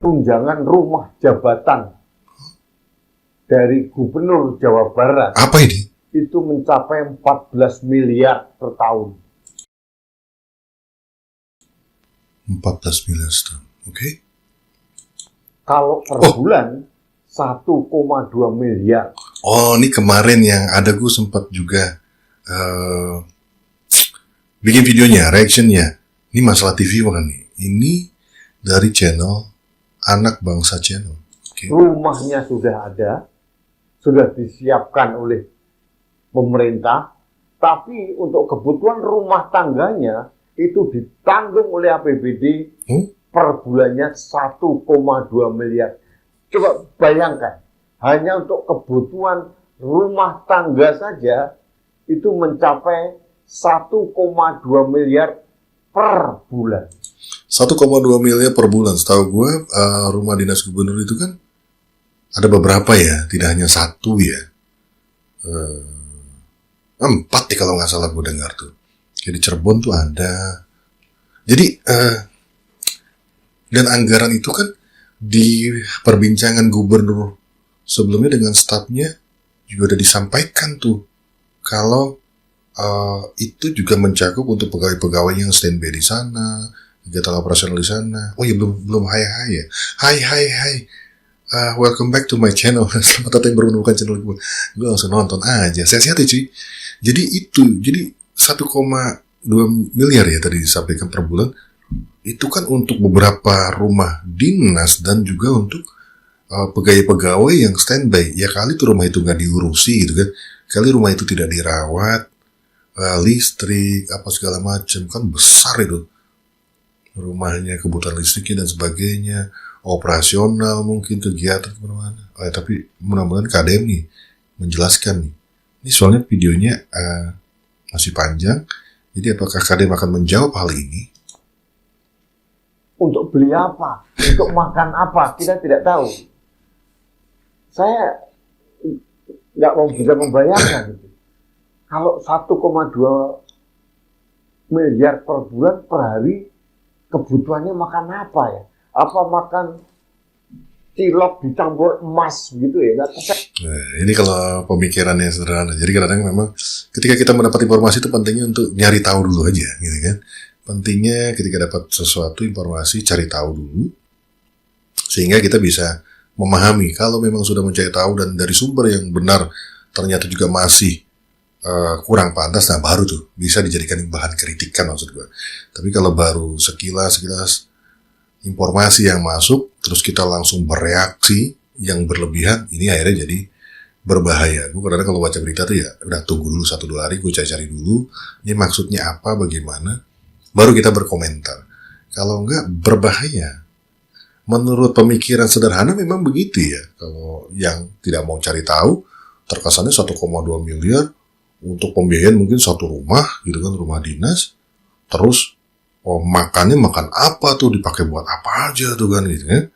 tunjangan rumah jabatan dari Gubernur Jawa Barat. Apa ini? Itu mencapai 14 miliar per tahun. 14 miliar setahun. Oke. Kalau per bulan 1,2 miliar. Oh, ini kemarin yang ada gue sempat juga bikin videonya, reactionnya. Ini masalah TV bukan nih? Ini dari channel Anak Bangsa Channel. Okay. Rumahnya sudah ada, sudah disiapkan oleh pemerintah, tapi untuk kebutuhan rumah tangganya itu ditanggung oleh APBD per bulannya 1,2 miliar. Coba bayangkan, hanya untuk kebutuhan rumah tangga saja itu mencapai 1,2 miliar per bulan. 1,2 miliar per bulan. Setahu gue rumah dinas gubernur itu kan ada beberapa ya, tidak hanya satu ya. 4 ya kalau nggak salah gue dengar tuh. Jadi Cirebon tuh ada. Jadi dan anggaran itu kan di perbincangan gubernur sebelumnya dengan stafnya juga udah disampaikan tuh kalau itu juga mencakup untuk pegawai-pegawai yang standby di sana, kegiatan operasional di sana. Oh ya belum hai ya. Hai. Welcome back to my channel. Selamat datang baru menemukan channel gue. Gue langsung nonton aja. Sehat-sehat ya cuy. Jadi 1,2 miliar ya tadi disampaikan per bulan. Itu kan untuk beberapa rumah dinas dan juga untuk pegawai-pegawai yang standby. Ya kali tuh rumah itu nggak diurusi gitu kan. Kali rumah itu tidak dirawat, listrik, apa segala macam. Kan besar itu. Rumahnya, kebutuhan listriknya dan sebagainya. Operasional mungkin, kegiatan kemana-mana. Tapi mudah-mudahan KDM nih menjelaskan nih. Ini soalnya videonya masih panjang. Jadi apakah KDM akan menjawab hal ini? Untuk beli apa? Untuk makan apa? Kita tidak tahu. Saya nggak mau bisa membayangkan. Gitu. Kalau 1,2 miliar per bulan per hari, kebutuhannya makan apa ya? Apa makan cilok dicampur emas gitu ya? Nah, ini kalau pemikirannya sederhana. Jadi kadang-kadang memang ketika kita mendapat informasi itu pentingnya untuk nyari tahu dulu aja, gitu kan? Pentingnya ketika dapat sesuatu informasi cari tahu dulu sehingga kita bisa memahami. Kalau memang sudah mencari tahu dan dari sumber yang benar ternyata juga masih kurang pantas, nah baru tuh bisa dijadikan bahan kritikan maksud gue. Tapi kalau baru sekilas informasi yang masuk terus kita langsung bereaksi yang berlebihan, ini akhirnya jadi berbahaya. Gue kadang-kadang kalau baca berita tuh ya udah tunggu dulu 1-2 hari, gue cari dulu ini maksudnya apa, bagaimana, baru kita berkomentar. Kalau enggak berbahaya. Menurut pemikiran sederhana memang begitu ya. Kalau yang tidak mau cari tahu, terkesannya 1,2 miliar untuk pembiayaan mungkin satu rumah, gitu kan, rumah dinas. Terus makannya makan apa tuh, dipakai buat apa aja tuh kan, gitu kan.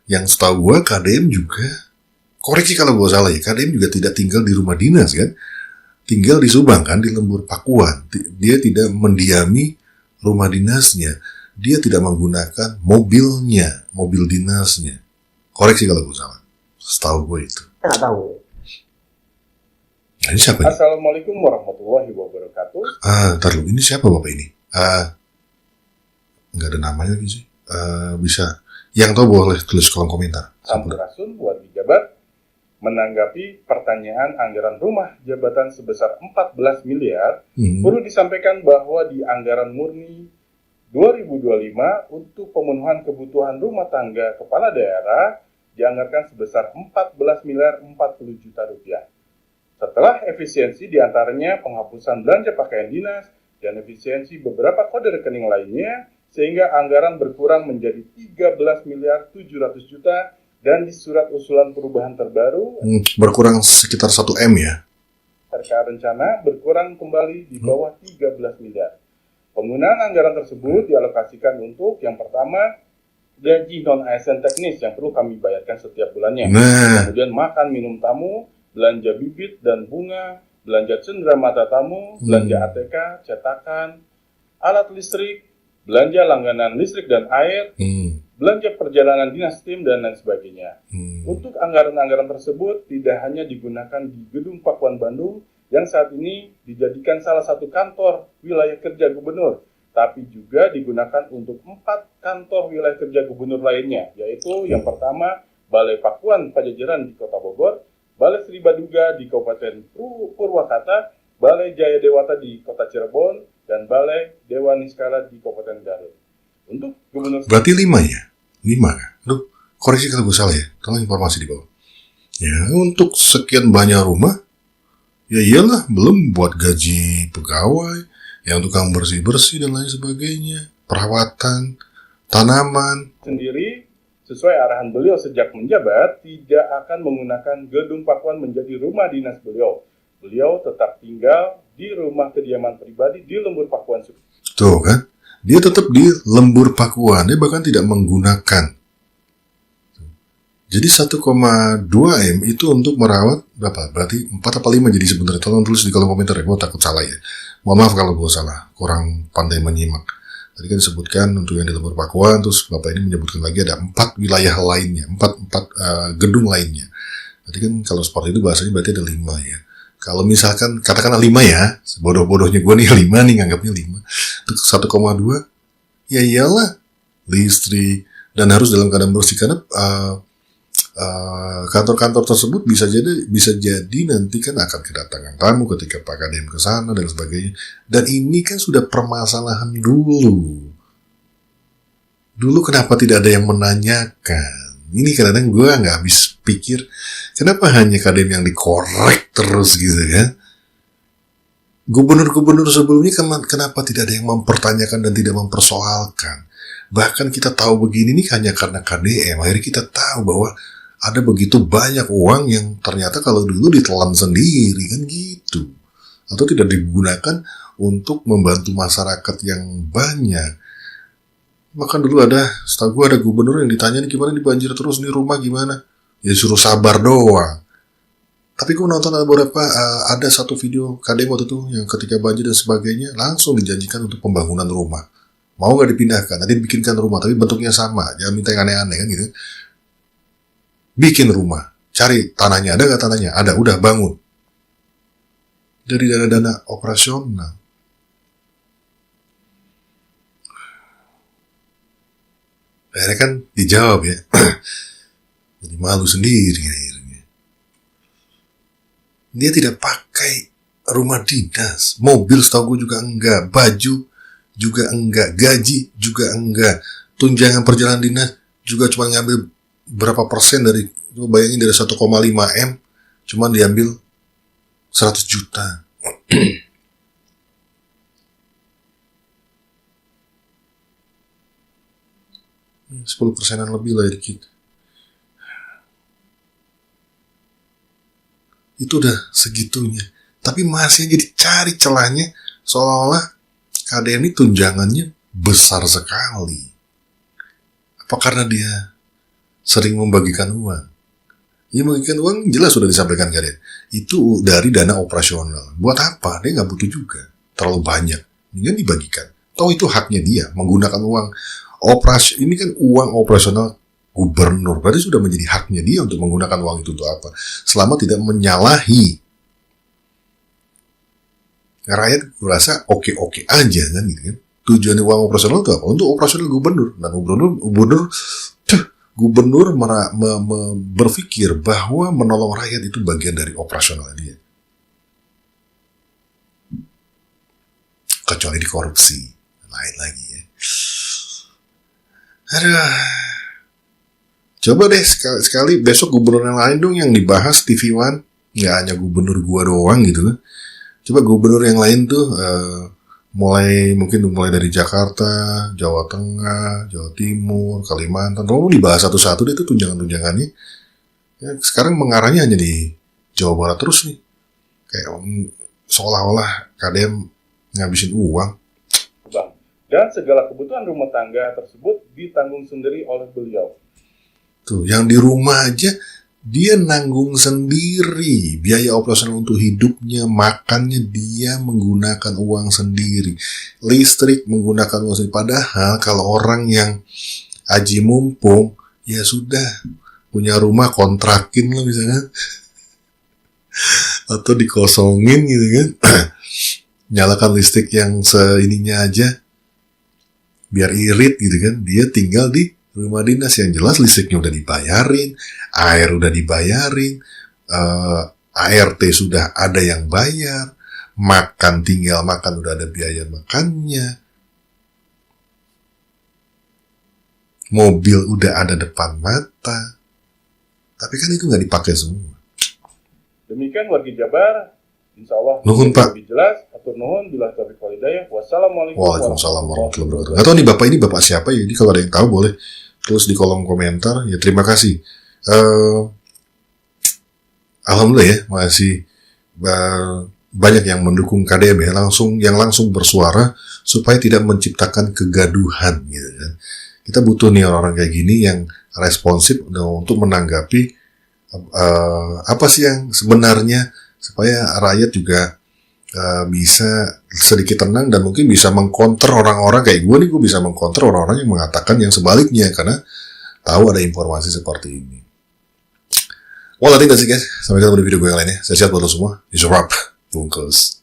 Yang setahu gue KDM juga, koreksi kalau gue salah ya, KDM juga tidak tinggal di rumah dinas kan. Tinggal di Subang kan, di lembur Pakuan. Dia tidak mendiami rumah dinasnya. Dia tidak menggunakan mobilnya, mobil dinasnya. Koreksi kalau gue salah. Setahu gue itu. Saya nggak tahu. Nah, ini siapa ini? Assalamualaikum warahmatullahi wabarakatuh. Ntar dulu. Ini siapa bapak ini? Nggak ada namanya sih. Bisa. Yang tahu boleh tulis kolom komentar. Sampurasun buat Jabat menanggapi pertanyaan anggaran rumah jabatan sebesar 14 miliar, perlu disampaikan bahwa di anggaran murni 2025 untuk pemenuhan kebutuhan rumah tangga kepala daerah dianggarkan sebesar 14 miliar 40 juta rupiah. Setelah efisiensi diantaranya penghapusan belanja pakaian dinas dan efisiensi beberapa kode rekening lainnya, sehingga anggaran berkurang menjadi 13 miliar 700 juta dan di surat usulan perubahan terbaru berkurang sekitar 1 M ya. RK rencana berkurang kembali di bawah 13 miliar. Penggunaan anggaran tersebut dialokasikan untuk yang pertama gaji non-ASN teknis yang perlu kami bayarkan setiap bulannya. Kemudian makan minum tamu, belanja bibit dan bunga, belanja cenderamata tamu, belanja ATK, cetakan, alat listrik, belanja langganan listrik dan air, belanja perjalanan dinas tim, dan lain sebagainya. Untuk anggaran-anggaran tersebut tidak hanya digunakan di Gedung Pakuan Bandung yang saat ini dijadikan salah satu kantor wilayah kerja gubernur, tapi juga digunakan untuk 4 kantor wilayah kerja gubernur lainnya, yaitu yang pertama Balai Pakuan Pajajaran di Kota Bogor, Balai Sri Baduga di Kabupaten Purwakarta, Balai Jaya Dewata di Kota Cirebon, dan Balai Dewa Niskala di Kabupaten Garut. Untuk gubernur berarti 5 ya? 5 kan? Aduh, koreksi kalau gue salah ya. Tolong informasi di bawah. Ya, untuk sekian banyak rumah, ya iyalah, belum buat gaji pegawai, yang tukang bersih-bersih dan lain sebagainya, perawatan, tanaman. Sendiri, sesuai arahan beliau sejak menjabat, tidak akan menggunakan Gedung Pakuan menjadi rumah dinas beliau. Beliau tetap tinggal di rumah kediaman pribadi di Lembur Pakuan. Tuh kan? Dia tetap di Lembur Pakuan, dia bahkan tidak menggunakan. Jadi 1,2 M itu untuk merawat berapa? Berarti 4 apa 5 jadi sebenarnya. Tolong tulis di kolom komentar ya, gue takut salah ya. Mohon maaf kalau gue salah, kurang pandai menyimak. Tadi kan disebutkan untuk yang di Lembur Pakuan, terus Bapak ini menyebutkan lagi ada 4 wilayah lainnya, 4 gedung lainnya. Tadi kan kalau seperti itu bahasanya berarti ada 5 ya. Kalau misalkan, katakanlah 5 ya, sebodoh-bodohnya gue nih 5 nih, nganggapnya 5. Untuk 1,2, ya iyalah, listrik, dan harus dalam keadaan bersih. Karena kantor-kantor tersebut bisa jadi nanti kan akan kedatangan tamu ketika Pak Kadem ke sana dan sebagainya. Dan ini kan sudah permasalahan dulu. Dulu kenapa tidak ada yang menanyakan? Ini kadang-kadang gue nggak habis pikir, kenapa hanya Kadem yang dikorek terus gitu kan? Gubernur-gubernur sebelumnya kenapa tidak ada yang mempertanyakan dan tidak mempersoalkan? Bahkan kita tahu begini nih hanya karena KDM. Akhirnya kita tahu bahwa ada begitu banyak uang yang ternyata kalau dulu ditelan sendiri kan gitu. Atau tidak digunakan untuk membantu masyarakat yang banyak. Maka dulu setahu gue ada gubernur yang ditanya nih gimana nih banjir terus nih rumah gimana? Ya suruh sabar doang. Tapi gue nonton ada satu video KDM waktu itu yang ketika banjir dan sebagainya langsung dijanjikan untuk pembangunan rumah. Mau gak dipindahkan, nanti bikinkan rumah tapi bentuknya sama, jangan minta yang aneh-aneh kan gitu. Bikin rumah, cari tanahnya, ada gak tanahnya? Ada, udah bangun. Dari dana-dana operasional. Akhirnya kan dijawab ya. Jadi malu sendiri akhirnya. Dia tidak pakai rumah dinas, mobil setahu gue juga enggak, baju juga enggak, gaji juga enggak, tunjangan perjalanan dinas juga cuma ngambil berapa persen dari, bayangin dari 1,5 M cuma diambil 100 juta. 10%-an lebih lah dikit. Itu udah segitunya. Tapi masih aja dicari celahnya seolah-olah KDM ini tunjangannya besar sekali. Apa karena dia sering membagikan uang? Ya membagikan uang jelas sudah disampaikan KDM. Itu dari dana operasional. Buat apa? Dia nggak butuh juga. Terlalu banyak. Ini kan dibagikan. Toh itu haknya dia menggunakan uang operasi. Ini kan uang operasional gubernur. Berarti sudah menjadi haknya dia untuk menggunakan uang itu untuk apa? Selama tidak menyalahi. Rakyat kurasa oke-oke aja kan gitu kan. Tujuan uang operasional itu apa? Untuk operasional gubernur. Dan gubernur berpikir bahwa menolong rakyat itu bagian dari operasional dia. Kecuali di korupsi. Lain lagi ya. Aduh. Coba deh sekali besok gubernur yang lain dong yang dibahas TV One. Nggak hanya gubernur gua doang gitu kan. Coba gubernur yang lain tuh mulai dari Jakarta, Jawa Tengah, Jawa Timur, Kalimantan. Kalau dibahas satu-satu deh tuh tunjangan-tunjangannya. Ya, sekarang mengarahnya hanya di Jawa Barat terus nih. Kayak seolah-olah KDM ngabisin uang. Dan segala kebutuhan rumah tangga tersebut ditanggung sendiri oleh beliau. Tuh, yang di rumah aja dia nanggung sendiri biaya operasional untuk hidupnya, makannya dia menggunakan uang sendiri, listrik menggunakan uang sendiri. Padahal kalau orang yang aji mumpung, ya sudah, punya rumah kontrakin lah misalnya, atau dikosongin gitu kan, nyalakan listrik yang seininya aja, biar irit gitu kan, dia tinggal di rumah dinas yang jelas listriknya udah dibayarin, air udah dibayarin, ART sudah ada yang bayar, makan tinggal makan udah ada biaya makannya, mobil udah ada depan mata, tapi kan itu nggak dipakai semua. Demikian wargi Jabar, insya Allah Nuhun, Pak. lebih jelas. Atur nuhun, bila taufiq wal hidayah. Wassalamualaikum Waalaikumsalam warahmatullahi wabarakatuh. Atau nih bapak ini bapak siapa ya? Jadi kalau ada yang tahu boleh tulis di kolom komentar. Ya terima kasih. Alhamdulillah ya, masih banyak yang mendukung KDM ya, yang langsung bersuara supaya tidak menciptakan kegaduhan gitu kan. Kita butuh nih orang-orang kayak gini yang responsif untuk menanggapi apa sih yang sebenarnya, supaya rakyat juga bisa sedikit tenang dan mungkin bisa mengkonter orang-orang kayak gue nih. Gue bisa mengkonter orang-orang yang mengatakan yang sebaliknya karena tahu ada informasi seperti ini. Well, nanti guys, sampai ketemu di video gue yang lainnya. Sehat buat lo semua. Yusuf Rap, bungkus.